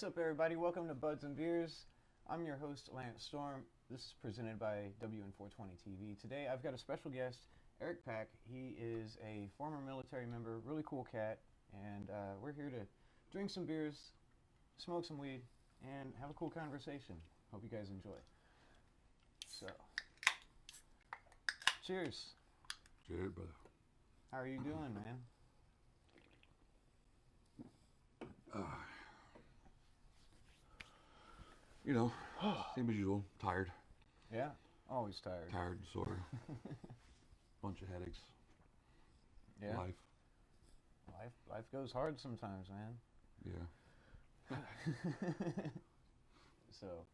What's up, everybody? Welcome to Buds and Beers. I'm your host, Lance Storm. This is presented by WN420 TV. Today, I've got a special guest, Eric Pack. He is a former military member, really cool cat, and we're here to drink some beers, smoke some weed, and have a cool conversation. Hope you guys enjoy. So, cheers. Cheers, brother. How are you doing, man? You know, same as usual. Tired. Yeah, always tired. Tired and sore. Bunch of headaches. Yeah, Life. life goes hard sometimes, man. Yeah. So,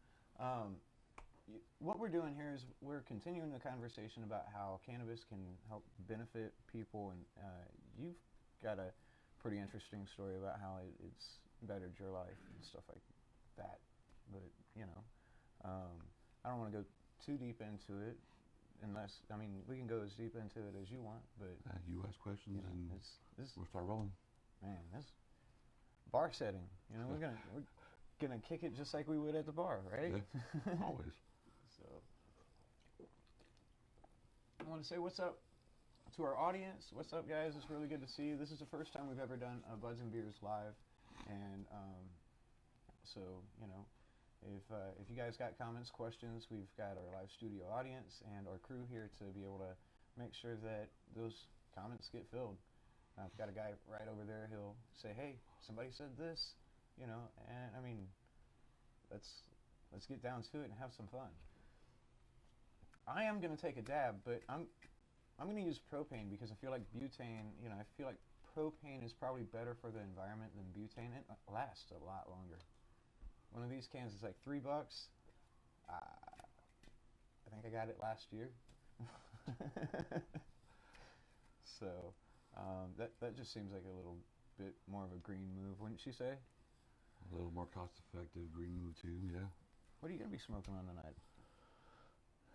what we're doing here is we're continuing the conversation about how cannabis can help benefit people, and you've got a pretty interesting story about how it's bettered your life and stuff like that. But I don't want to go too deep into it, unless we can go as deep into it as you want. But You ask questions and we'll start rolling. Man, this bar setting, we're gonna kick it just like we would at the bar, right? Yeah, always. So I want to say what's up to our audience. What's up, guys? It's really good to see you. This is the first time we've ever done a Buds and Beers live, and so if you guys got comments, questions, we've got our live studio audience and our crew here to be able to make sure that those comments get filled. I've got a guy right over there. He'll say, "Hey, somebody said this," and let's get down to it and have some fun. I am gonna take a dab, but I'm gonna use propane because I feel like butane. I feel like propane is probably better for the environment than butane. It lasts a lot longer. One of these cans is like $3. I think I got it last year. So that just seems like a little bit more of a green move, wouldn't you say? A little more cost-effective green move too. Yeah. What are you gonna be smoking on tonight?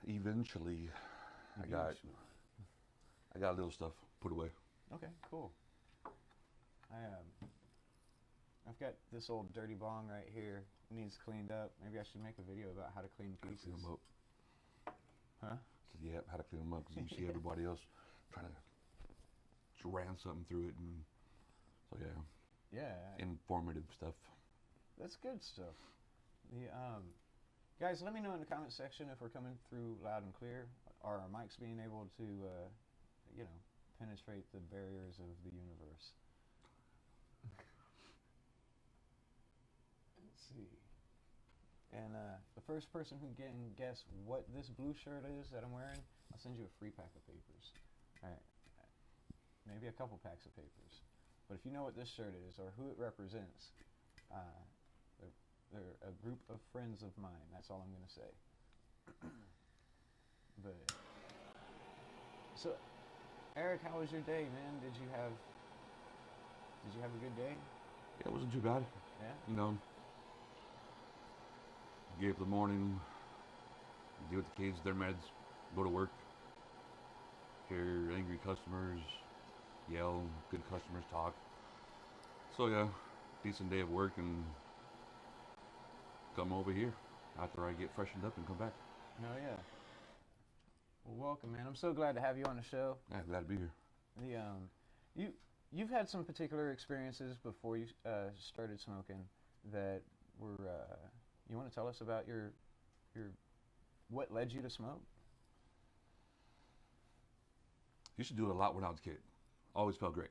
Eventually, I got a little stuff put away. Okay, cool. I've got this old dirty bong right here. It needs cleaned up. Maybe I should make a video about how to clean How to pieces. clean them up. Huh? So, yeah, how to clean them up because you see everybody else trying to ram something through it, and so Yeah. informative stuff. That's good stuff. The guys, let me know in the comment section if we're coming through loud and clear. Are our mics being able to, penetrate the barriers of the universe? Let's see. And the first person who can guess what this blue shirt is that I'm wearing, I'll send you a free pack of papers. All right. Maybe a couple packs of papers. But if you know what this shirt is or who it represents, they're a group of friends of mine. That's all I'm going to say. But so, Eric, how was your day, man? Did you have a good day? Yeah, it wasn't too bad. Yeah. Get up in the morning, deal with the kids, their meds, go to work, hear angry customers yell, good customers talk. So yeah, decent day of work, and come over here after I get freshened up and come back. Oh yeah. Well, welcome, man. I'm so glad to have you on the show. Yeah, glad to be here. You've had some particular experiences before you started smoking that were. You want to tell us about your what led you to smoke? Used to do it a lot when I was a kid. Always felt great.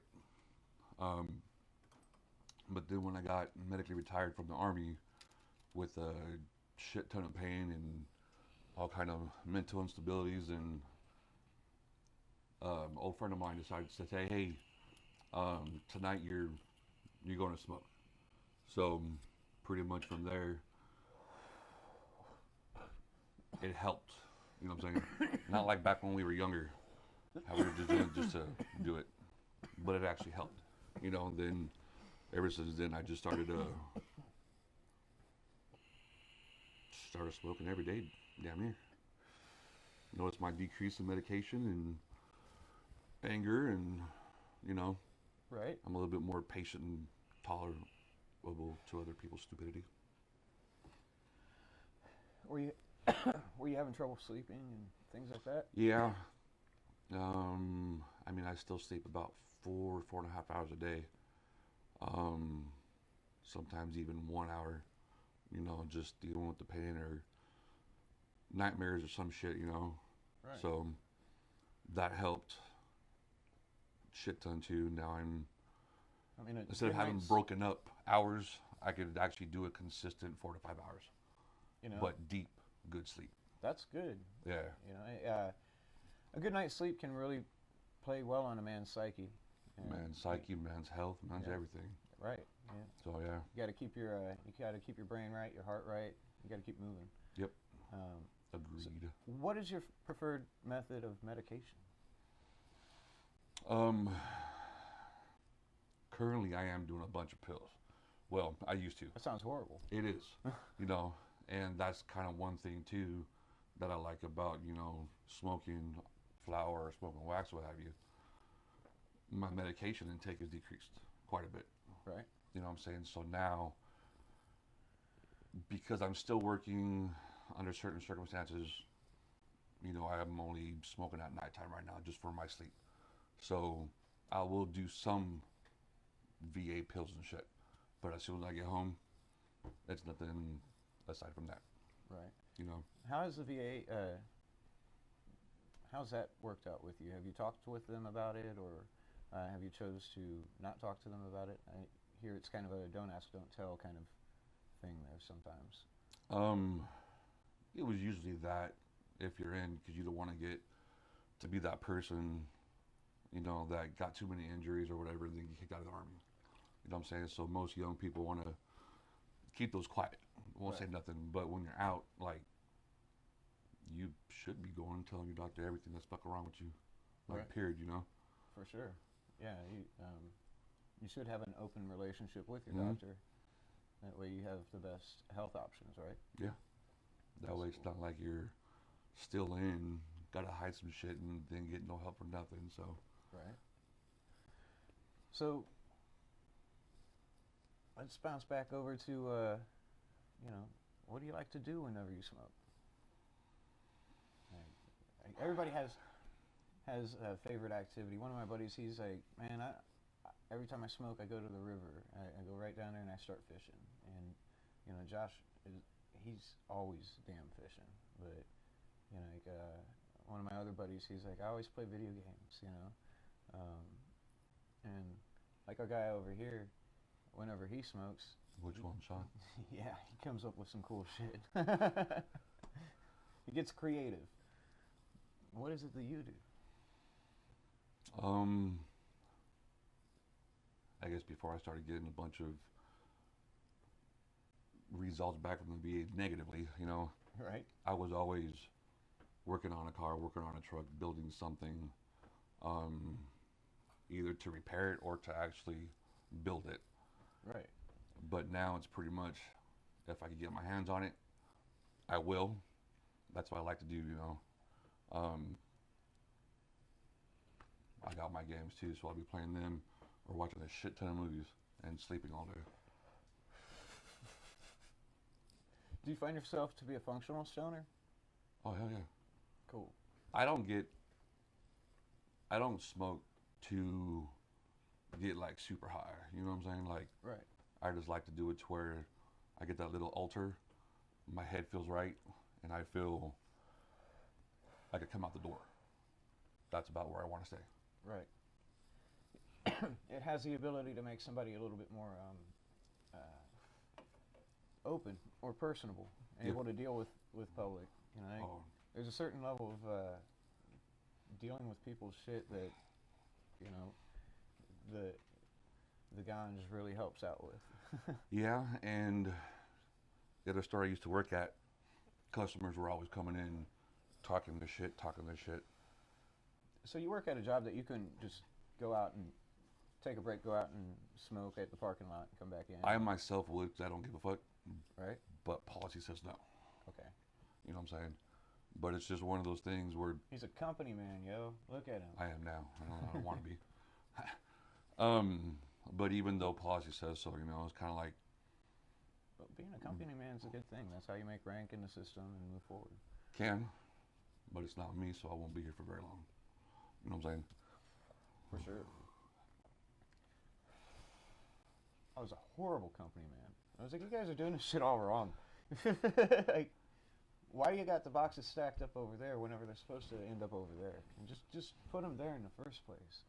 But then when I got medically retired from the Army with a shit ton of pain and all kind of mental instabilities, and old friend of mine decided to say, "Hey, tonight you're going to smoke." So pretty much from there, it helped. You know what I'm saying? Not like back when we were younger, how we were just doing it just to do it, but it actually helped. Then ever since then, I just started smoking every day, damn near. Noticed my decrease in medication and anger, and Right. I'm a little bit more patient and to other people's stupidity. Were you were you having trouble sleeping and things like that? Yeah. I mean, I still sleep about 4.5 hours a day. Um, Sometimes even 1 hour. Just dealing with the pain or nightmares or some shit. Right. So that helped shit ton too. Now I mean, instead of having broken up hours, I could actually do a consistent 4 to 5 hours, but deep, good sleep. That's good. Yeah. A good night's sleep can really play well on a man's psyche. Man's psyche, man's health, man's everything. Right. Yeah. So yeah. You got to keep your brain right, your heart right. You got to keep moving. Yep. So Agreed. what is your preferred method of medication? Currently I am doing a bunch of pills. Well, I used to. That sounds horrible. It is, and that's kind of one thing too that I like about, smoking flower or smoking wax, what have you. My medication intake is decreased quite a bit. Right. You know what I'm saying? So now, because I'm still working under certain circumstances, I'm only smoking at nighttime right now just for my sleep. So I will do some VA pills and shit. But as soon as I get home, it's nothing aside from that. Right. How's the VA? How's that worked out with you? Have you talked with them about it, or have you chose to not talk to them about it? I hear it's kind of a don't ask, don't tell kind of thing there sometimes. It was usually that if you're in, because you don't want to get to be that person, that got too many injuries or whatever, and then get kicked out of the army. You know what I'm saying? So most young people want to keep those quiet. Won't say nothing. But when you're out, like, you should be going and telling your doctor everything that's fucking wrong with you. Like, Right. period, For sure. Yeah. You should have an open relationship with your Mhm. doctor. That way you have the best health options, right? Yeah. That way it's not like you're still in, gotta hide some shit and then get no help from nothing. So. Right. So let's bounce back over to, what do you like to do whenever you smoke? Everybody has a favorite activity. One of my buddies, he's like, man, every time I smoke, I go to the river. I go right down there and I start fishing. And Josh he's always damn fishing. But one of my other buddies, he's like, I always play video games. And like our guy over here, whenever he smokes. Which one, Sean? Yeah, he comes up with some cool shit. He gets creative. What is it that you do? I guess before I started getting a bunch of results back from the VA negatively, Right. I was always working on a car, working on a truck, building something, either to repair it or to actually build it. Right. But now it's pretty much, if I can get my hands on it, I will. That's what I like to do, I got my games too, so I'll be playing them or watching a shit ton of movies and sleeping all day. Do you find yourself to be a functional stoner? Oh, hell yeah. Cool. I don't smoke to get like super high, you know what I'm saying? Like, Right. I just like to do it to where I get that little altar, my head feels right, and I feel I could come out the door. That's about where I want to stay. Right. It has the ability to make somebody a little bit more open or personable, able to deal with public. There's a certain level of dealing with people's shit that the ganj really helps out with. Yeah, and the other store I used to work at, customers were always coming in, talking this shit. So you work at a job that you can just go out and take a break, go out and smoke at the parking lot and come back in? I myself would, 'cause I don't give a fuck. Right. But policy says no. Okay. You know what I'm saying? But it's just one of those things where... He's a company man, yo. Look at him. I am now. I don't want to be. But even though policy says so, it's kind of like being a company man is a good thing. That's how you make rank in the system and move forward. Can, but it's not me, so I won't be here for very long. You know what I'm saying? For sure. I was a horrible company man. I was like, you guys are doing this shit all wrong. Like, why you got the boxes stacked up over there whenever they're supposed to end up over there? And just put them there in the first place.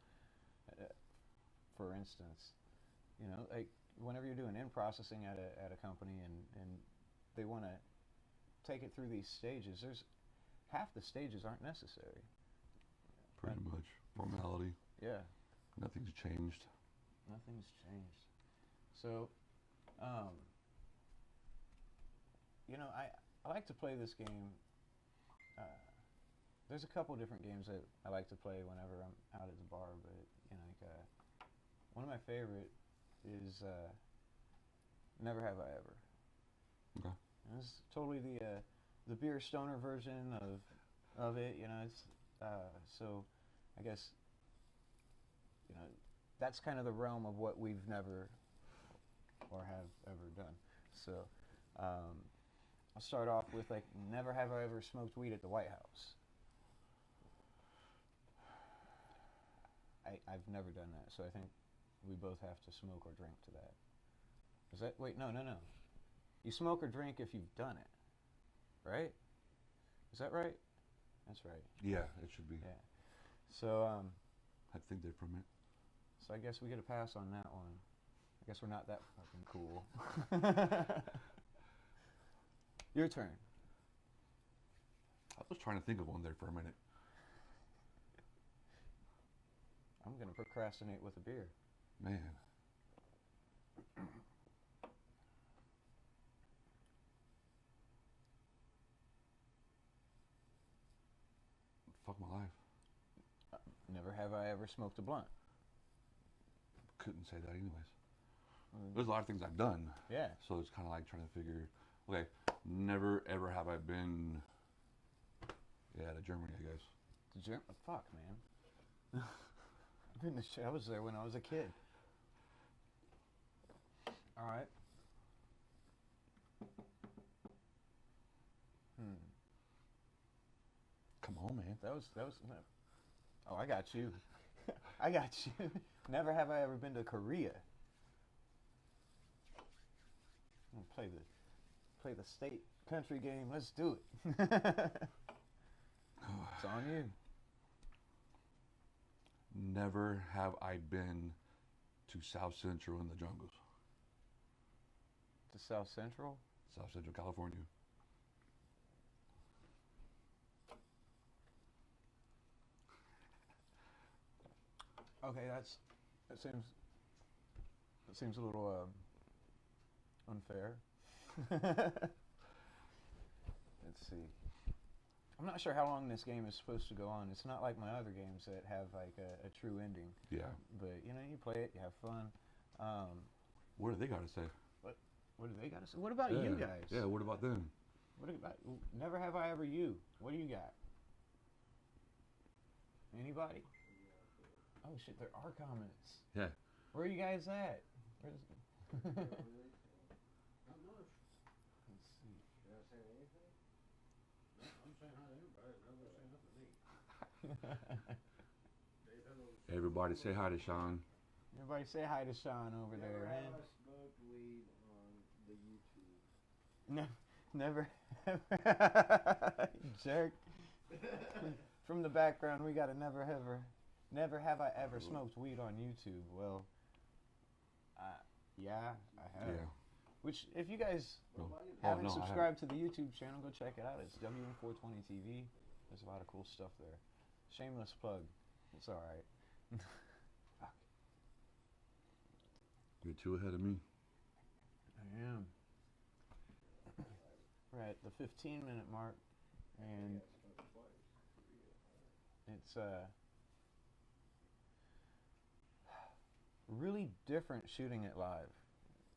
For instance, you know, like whenever you're doing in processing at a company and they want to take it through these stages, there's half the stages aren't necessary. Pretty much formality. Yeah. Nothing's changed. Nothing's changed. So, you know, I like to play this game. There's a couple different games that I like to play whenever I'm out at the bar, but you know, like one of my favorite is Never Have I Ever. Okay. And it's totally the beer stoner version of it. You know, it's so I guess you know that's kind of the realm of what we've never or have ever done. So I'll start off with like, never have I ever smoked weed at the White House. I've never done that, so I think we both have to smoke or drink to that. Is that, wait, no. You smoke or drink if you've done it, right? Is that right? That's right. Yeah, it should be. Yeah. So, I think they're from it. so I guess we get a pass on that one. I guess we're not that fucking cool. Your turn. I was trying to think of one there for a minute. I'm gonna procrastinate with a beer. Man. Fuck my life. Never have I ever smoked a blunt. Couldn't say that anyways. There's a lot of things I've done. Yeah. So it's kind of like trying to figure, okay, never ever have I been, to Germany, I guess. Fuck, man. I've been to I was there when I was a kid. All right. Come on, man. That was. Oh, I got you. I got you. Never have I ever been to Korea. I'm gonna play the state country game. Let's do it. It's on you. Never have I been to South Central in the jungles. To South Central? South Central California. Okay, that seems a little unfair. Let's see. I'm not sure how long this game is supposed to go on. It's not like my other games that have like a true ending. Yeah. But you know, you play it, you have fun. What do they got to say? What do they got to say? What about you guys? Yeah, what about them? What about Never have I ever you? What do you got? Anybody? Oh shit, there are comments. Yeah. Where are you guys at? Where's Not much. Let's see. Did I say anything? No, I'm saying hi to everybody. Nobody's saying nothing to me. Dave, hello. Everybody say hi to Sean. Everybody say hi to Sean over there, man. Never have I smoked weed on the YouTube. Never, jerk. From the background, we got a never have I ever smoked weed on YouTube. Well, yeah, I have. Yeah. Which, if you guys No. haven't no, I subscribed to the YouTube channel, go check it out. It's WM420 TV. There's a lot of cool stuff there. Shameless plug. It's all right. Fuck. You're too ahead of me. I am. We're at the 15-minute mark, and it's really different shooting it live.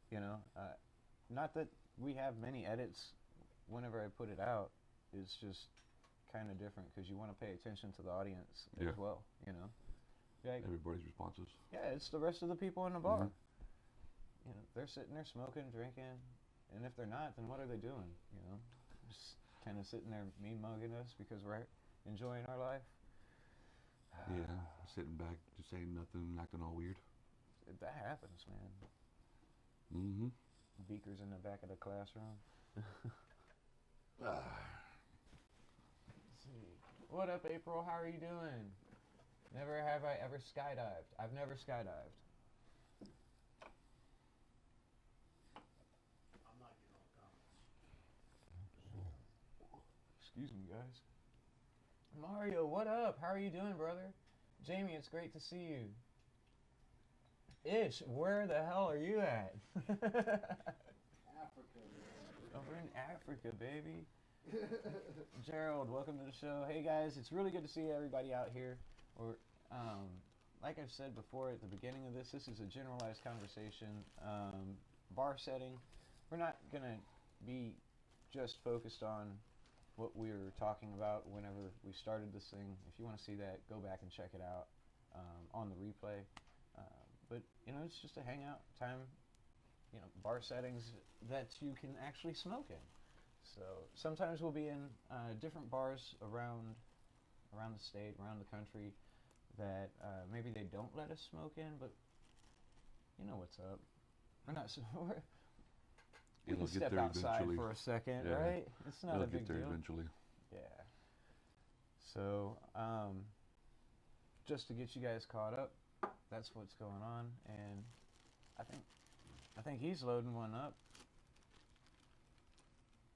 You know, not that we have many edits whenever I put it out. It's just kind of different because you want to pay attention to the audience as well. You know, like, Everybody's responses. yeah, it's the rest of the people in the bar. Mhm. You know, they're sitting there smoking, drinking, And if they're not, then what are they doing? You know, just kind of sitting there mean mugging us because we're enjoying our life. Yeah, sitting back, just saying nothing, acting all weird. That happens, man. Mm-hmm. Beakers in the back of the classroom. Ah. Let's see. What up, April? How are you doing? Never have I ever skydived. I've never skydived. I'm not getting all comments. Excuse me, guys. Mario, what up? How are you doing, brother? Jamie, it's great to see you. Ish, where the hell are you at? Africa, man. Over in Africa, baby. Gerald, welcome to the show. Hey guys, it's really good to see everybody out here. Or, like I've said before at the beginning of this is a generalized conversation. Bar setting. We're not gonna be just focused on what we were talking about whenever we started this thing. If you want to see that, go back and check it out on the replay. But you know, it's just a hangout time. You know, bar settings that you can actually smoke in. So sometimes we'll be in different bars around the state, around the country, that maybe they don't let us smoke in, but you know what's up. We're not. We It'll can get step there outside eventually. for a second, Yeah. right? It's not It'll a big get there deal. eventually. Yeah. So, just to get you guys caught up, that's what's going on, and I think he's loading one up.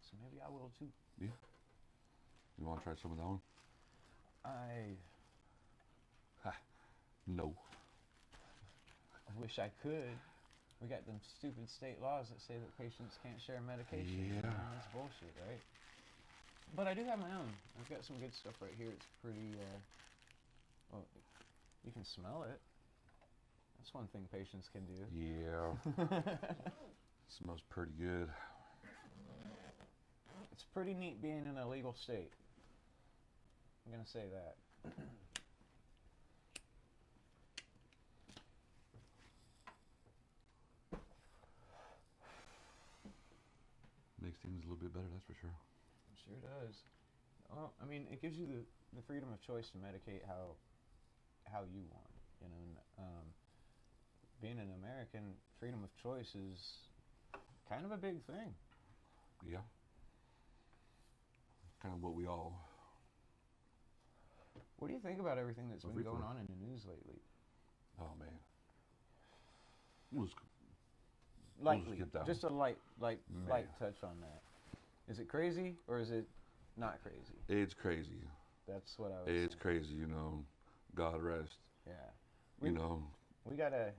So maybe I will too. Yeah. You want to try some of that one? I No. wish I could. We got them stupid state laws that say that patients can't share medication. Yeah. Man, that's bullshit, right? But I do have my own. I've got some good stuff right here. It's pretty, well, you can smell it. That's one thing patients can do. Yeah. Smells pretty good. It's pretty neat being in a legal state. I'm going to say that. Makes things a little bit better, that's for sure. It sure does. Well, I mean, it gives you the freedom of choice to medicate how you want. You know, and, being an American, freedom of choice is kind of a big thing. Yeah. Kind of what we all. What do you think about everything that's Well, been free going for it. on in the news lately? Oh man. Let's Lightly, skip that just a light Man. touch on that. Is it crazy or is it not crazy? It's crazy. That's what I was It's saying. crazy, you know. God rest. Yeah. You know. We gotta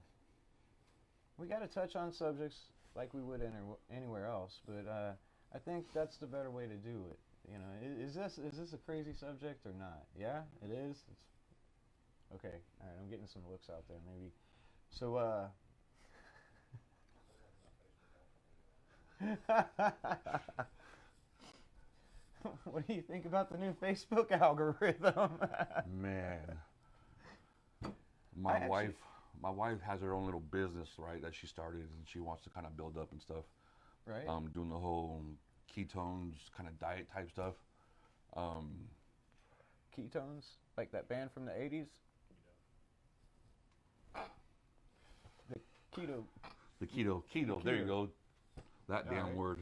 touch on subjects like we would anywhere else, but I think that's the better way to do it. You know, is this a crazy subject or not? Yeah, it is. It's okay. All right, I'm getting some looks out there, maybe. So, what do you think about the new Facebook algorithm? Man. I My wife has her own little business, right, that she started, and she wants to kind of build up and stuff. Right. Doing the whole ketones kind of diet type stuff. Ketones, like that band from the '80s. The keto, The keto. There you go. That damn Alright. word.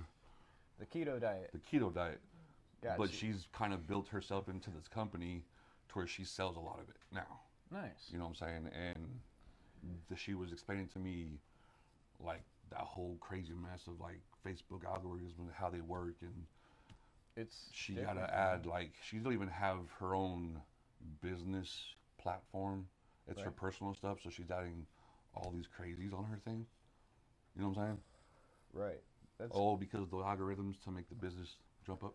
the keto diet. The keto diet. Gotcha. But she's kind of built herself into this company to where she sells a lot of it now. Nice. You know what I'm saying? And she was explaining to me like that whole crazy mess of like Facebook algorithms and how they work, and It's she different, gotta man. add like she don't even have her own business platform. It's her Right. personal stuff, so she's adding all these crazies on her thing. You know what I'm saying? Right. That's Oh, because of the algorithms to make the business jump up.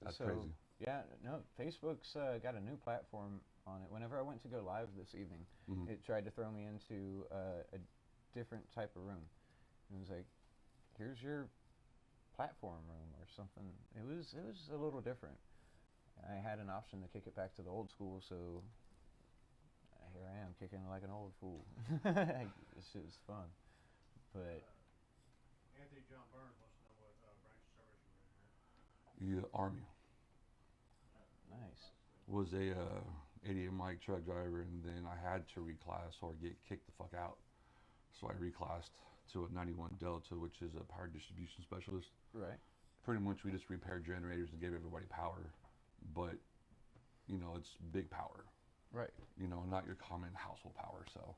That's so, crazy. Yeah, no, Facebook's got a new platform on it. Whenever I went to go live this evening, Mhm. it tried to throw me into a different type of room. It was like, here's your platform room or something. It was a little different. I had an option to kick it back to the old school, so here I am kicking like an old fool. This shit was fun, but Anthony John Burns wants to know what branch of service you were in, man. Yeah, Army. Nice. Was a 88 mic truck driver, and then I had to reclass or get kicked the fuck out. So I reclassed to a 91 Delta, which is a power distribution specialist. Right. Pretty much we just repaired generators and gave everybody power, but you know, it's big power. Right. You know, not your common household power. So,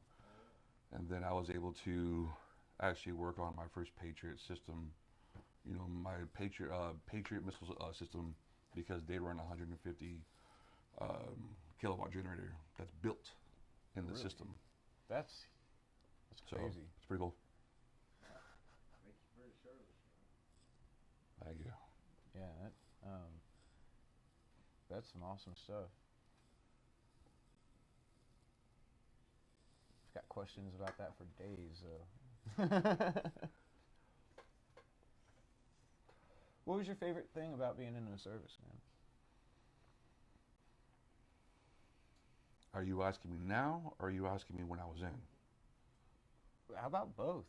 and then I was able to actually work on my first Patriot system. You know, my Patriot missile system, because they run a 150 kilowatt generator that's built in the Really? system. That's So crazy. it's pretty cool. Makes you very service, man. Thank you. Yeah, that's some awesome stuff. I've got questions about that for days, though. What was your favorite thing about being in the service, man? Are you asking me now, or are you asking me when I was in? How about both?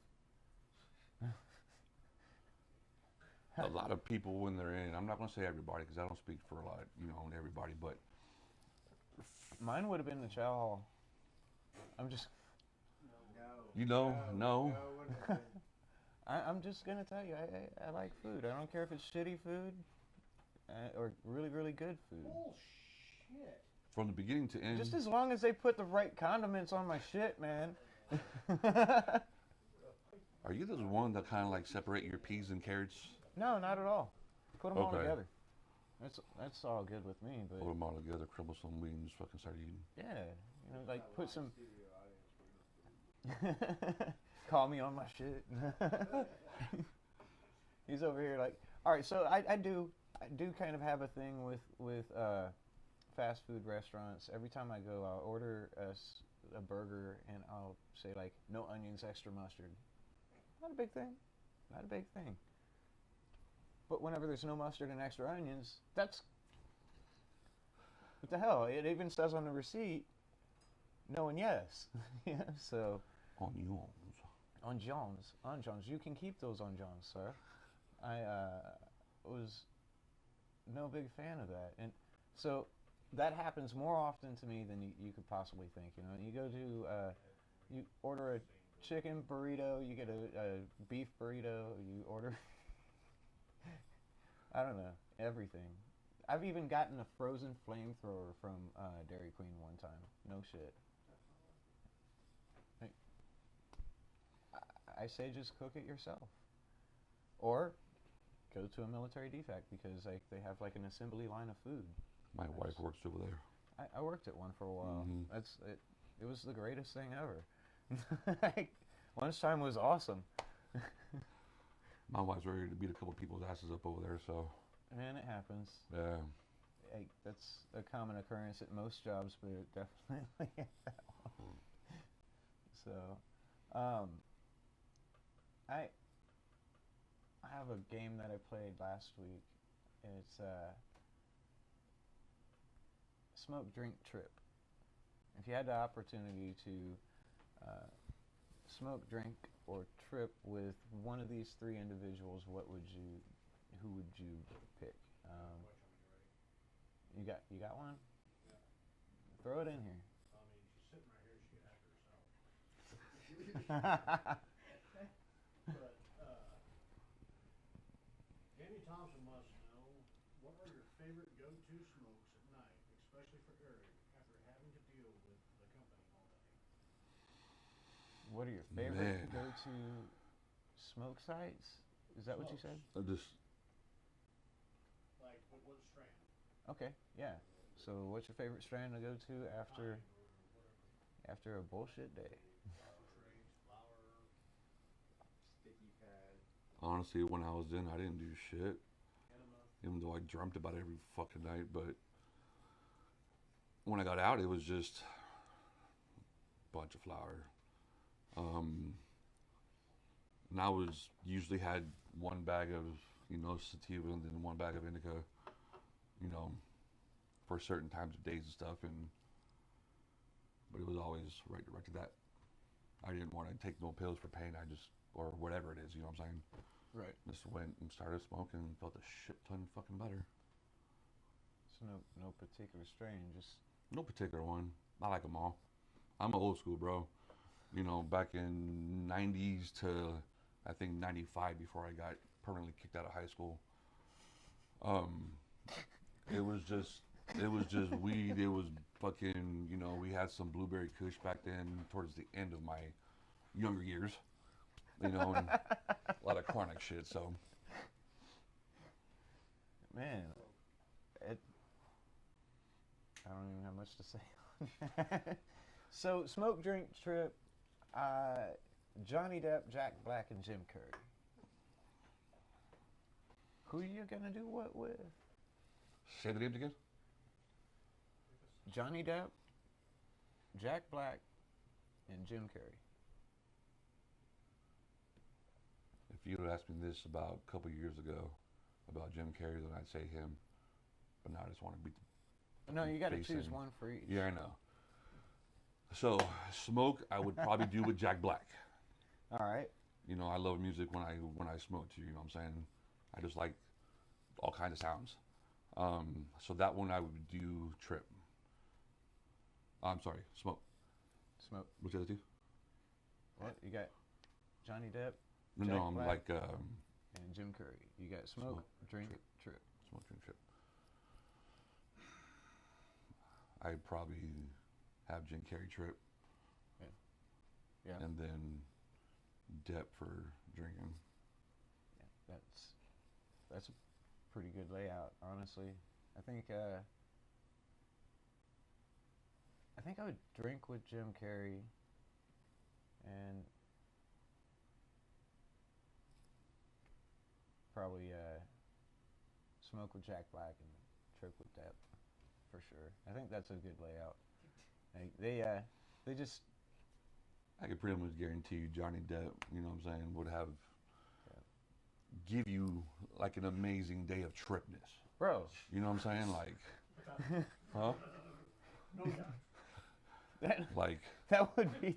A lot of people when they're in, I'm not going to say everybody because I don't speak for a lot, you know, everybody, but Mine would have been the chow hall. I'm just, you know, no. wouldn't have been. I'm just gonna tell you, I like food. I don't care if it's shitty food or really, really good food. Bullshit. From the beginning to end, Just as long as they put the right condiments on my shit, man. are you the one that kind of like separate your peas and carrots? No, not at all. Put them all Okay. together. That's all good with me. Put But them all together, crumble some wheat, and just fucking start eating. yeah, you know, like put some. Call me on my shit. He's over here like, all right. So I do kind of have a thing with fast food restaurants. Every time I go, I'll order a burger and I'll say like no onions, extra mustard. Not a big thing. Not a big thing. But whenever there's no mustard and extra onions, that's what the hell. It even says on the receipt, no and yes. Yeah. So. Onions. Anjons. You can keep those anjons, sir. I was no big fan of that, and so that happens more often to me than you could possibly think. You know, you go to you order a chicken burrito, you get a beef burrito, you order I don't know, everything. I've even gotten a frozen flamethrower from Dairy Queen one time. No shit. I say just cook it yourself, or go to a military defect because they have like an assembly line of food. My wife works over there. I worked at one for a while. Mhm. That's it. It was the greatest thing ever. Like, lunchtime was awesome. My wife's ready to beat a couple people's asses up over there, so Man, it happens. yeah. Hey, that's a common occurrence at most jobs, but it definitely at that one. So, I have a game that I played last week. It's Smoke Drink Trip. If you had the opportunity to smoke, drink, or trip with one of these three individuals, who would you pick? You got one? Yeah. Throw it in here. I mean, she's sitting right here. She can ask herself. But Amy Thompson wants to know, what are your favorite go-to smokes at night, especially for Eric, after having to deal with the company all day? What are your favorite Man. go-to smoke sites? Is that what you said? I just Like, what strand? Okay, yeah. So, what's your favorite strand to go to after Pine or whatever. after a bullshit day? Trades, flour, sticky pad, honestly, when I was in, I didn't do shit. enema. Even though I dreamt about it every fucking night, but when I got out, it was just a bunch of flour. And I was usually had one bag of, you know, sativa and then one bag of indica, you know, for certain times of days and stuff. But it was always right directed that. I didn't want to take no pills for pain. Or whatever it is, you know what I'm saying? Right. Just went and started smoking and felt a shit ton fucking better. So no particular strain, just No particular one. I like them all. I'm old school, bro. You know, back in 90s to I think 95 before I got permanently kicked out of high school. It was just weed. It was fucking, you know, we had some blueberry kush back then towards the end of my younger years. You know, and a lot of chronic shit, so. man. I don't even have much to say on that. So, smoke, drink, trip. Johnny Depp, Jack Black, and Jim Curry. Who you gonna do what with? Say the names again? Johnny Depp, Jack Black, and Jim Curry. If you had asked me this about a couple years ago about Jim Carrey, then I'd say him. But now I just want to beat the No, you got to face choose in. one for each. Yeah, I know. So, smoke, I would probably do with Jack Black. All right. You know, I love music when I smoke too, you know what I'm saying? I just like all kinds of sounds. So that one I would do trip. I'm sorry, smoke. Smoke. What's the other two? What? You got Johnny Depp, No, Jack no, I'm Black. like and Jim Curry. You got smoke, Smoke, drink, trip. trip. smoke, drink, trip. I'd probably have Jim Carrey trip. Yeah. And then Depp for drinking. Yeah, that's a pretty good layout, honestly. I think I would drink with Jim Carrey and probably smoke with Jack Black and trip with Depp for sure. I think that's a good layout. They just I could pretty much guarantee you Johnny Depp, you know what I'm saying, would have give you like an amazing day of tripness. bro. You know what I'm saying? Like, huh? No doubt. That Like that would be.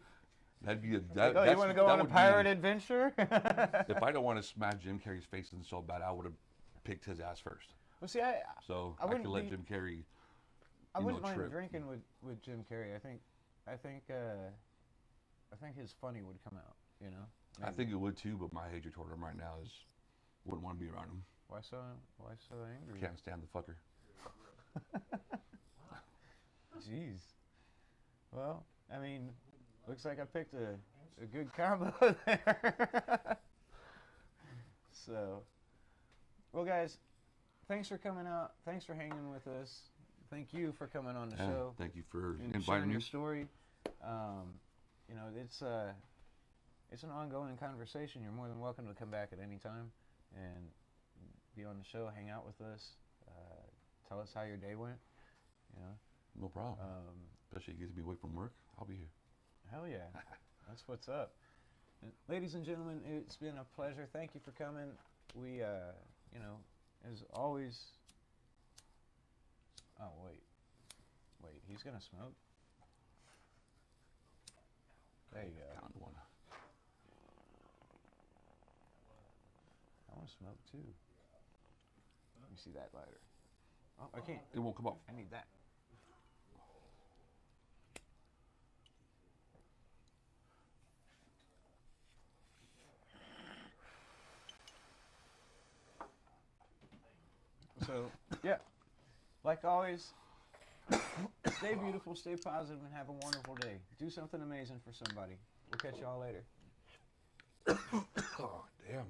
that'd be a Like, that. oh, you that's- want to go that on a would be- pirate adventure? If I don't want to smash Jim Carrey's face in so bad, I would have picked his ass first. Well, see, So I I, could wouldn't let be- Jim Carrey. I you know, wouldn't mind trip. drinking with Jim Carrey. I think his funny would come out. You know. I Maybe. think it would too, but my hatred toward him right now is wouldn't want to be around him. Why so angry? Can't stand the fucker. Jeez. Well, I mean, looks like I picked a good combo there. So, well, guys, thanks for coming out. Thanks for hanging with us. Thank you for coming on the Yeah, show thank you for and sharing inviting me. your story. You know, it's an ongoing conversation. You're more than welcome to come back at any time and be on the show, hang out with us, tell us how your day went. You know, No problem. um, Especially getting me away from work. I'll be here. hell yeah, that's what's up. And ladies and gentlemen, it's been a pleasure. Thank you for coming. We, you know, as always. Oh wait, he's gonna smoke. There you go. Found one. I want to smoke too. Let me see that lighter. Oh, I can't. It won't come off. I need that. So, yeah, like always, stay beautiful, stay positive, and have a wonderful day. Do something amazing for somebody. We'll catch y'all later. Oh, damn.